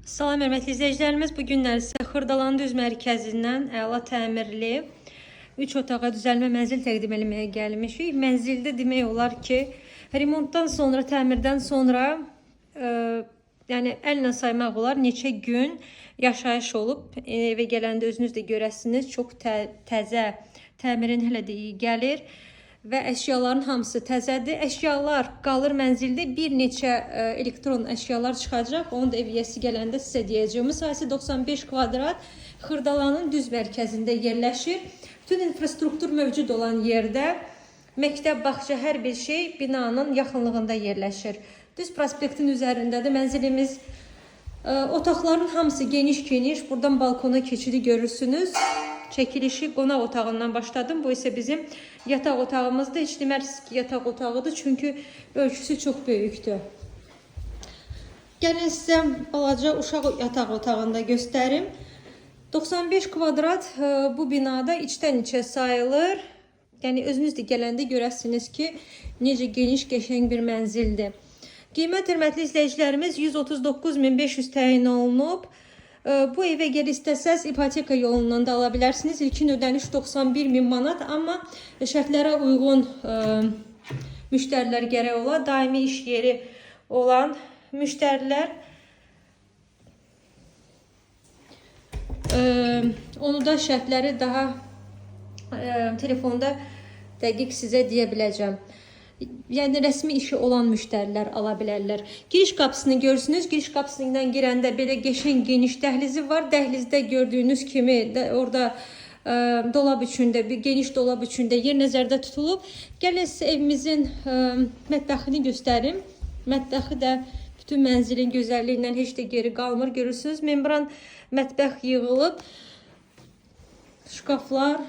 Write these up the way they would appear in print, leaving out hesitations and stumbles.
Salam hörmətli izləyicilərimiz, bu günlər sizə Xırdalan düz mərkəzindən əla təmirli 3 otağa düzəlmə mənzil təqdim etməyə gəlmişik. Mənzildə demək olar ki, remontdan sonra, təmirdən sonra yəni əllə saymaq olar neçə gün yaşayış olub. Evə gələndə özünüz də görəsiniz, çox təzə, təmirin hələ də iyi gəlir. Və əşyaların hamısı təzədir. Əşyalar qalır mənzildə, bir neçə elektron əşyalar çıxacaq. Onu da ev yiyəsi gələndə sizə deyəcəm. Müsahisə 95 kvadrat Xırdalanın düz mərkəzində yerləşir. Bütün infrastruktur mövcud olan yerdə məktəb, bağça, hər bir şey binanın yaxınlığında yerləşir. Düz prospektin üzərindədir mənzilimiz. Otaqların hamısı geniş-geniş. Buradan balkona keçidi görürsünüz. Çəkilişi qonaq otağından başladım. Bu isə bizim yataq otağımızdır. Heç demərsiniz ki, yataq otağıdır. Çünki ölçüsü çox böyükdür. Gəlin sizə balaca uşaq yataq otağında göstərim. 95 kvadrat bu binada içdən içə sayılır. Yəni özünüz də gələndə görəsiniz ki, necə geniş, qəşəng bir mənzildir. Qiymət hörmətli izləyicilərimiz 139.500 təyin olunub. Bu evə gəl istəsəz ipoteka yolundan da ala bilərsiniz. İlkin ödəniş 91.000 manat, amma şərtlərə uyğun müştərilər gərək ola. Daimi iş yeri olan müştərilər. Onu da şərtləri daha telefonda dəqiq sizə deyə biləcəm. Yəni rəsmi işi olan müştərilər ala bilərlər. Giriş qapısını görürsünüz. Giriş qapısından girəndə belə qəşəng geniş dəhlizi var. Dəhlizdə gördüyünüz kimi orada dolab üçündə, bir geniş dolab üçündə yer nəzərdə tutulub. Gəlin sizə evimizin mətbəxini göstərim. Mətbəxi də bütün mənzilin gözəlliyindən heç də geri qalmır. Görürsünüz, membran mətbəx yığılıb. Şkaflar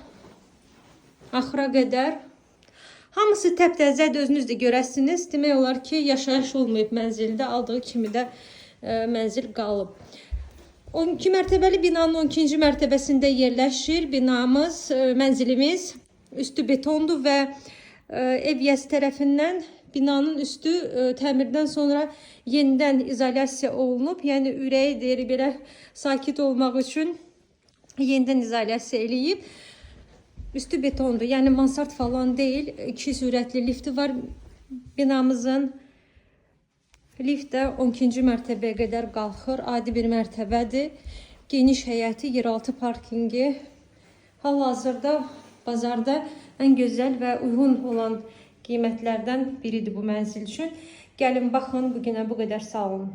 axıra qədər. Hamısı təptəzədir, özünüz də görəsiniz. Demək olar ki, yaşayış olmayıb mənzildə, aldığı kimi də mənzil qalıb. 12 mərtəbəli binanın 12-ci mərtəbəsində yerləşir binamız, mənzilimiz. Üstü betondur və ev yiyəsi tərəfindən binanın üstü təmirdən sonra yenidən izolyasiya olunub. Yəni ürəyi deyir, belə sakit olmaq üçün yenidən izolyasiya eləyib. Üstü betondur, yəni mansard falan deyil. 2 sürətli lifti var binamızın. Lift də 12-ci mərtəbəyə qədər qalxır. Adi bir mərtəbədir. Geniş həyəti, yeraltı parkingi. Hal-hazırda bazarda ən gözəl və uyğun olan qiymətlərdən biridir bu mənzil üçün. Gəlin baxın, bugünə bu qədər sağ olun.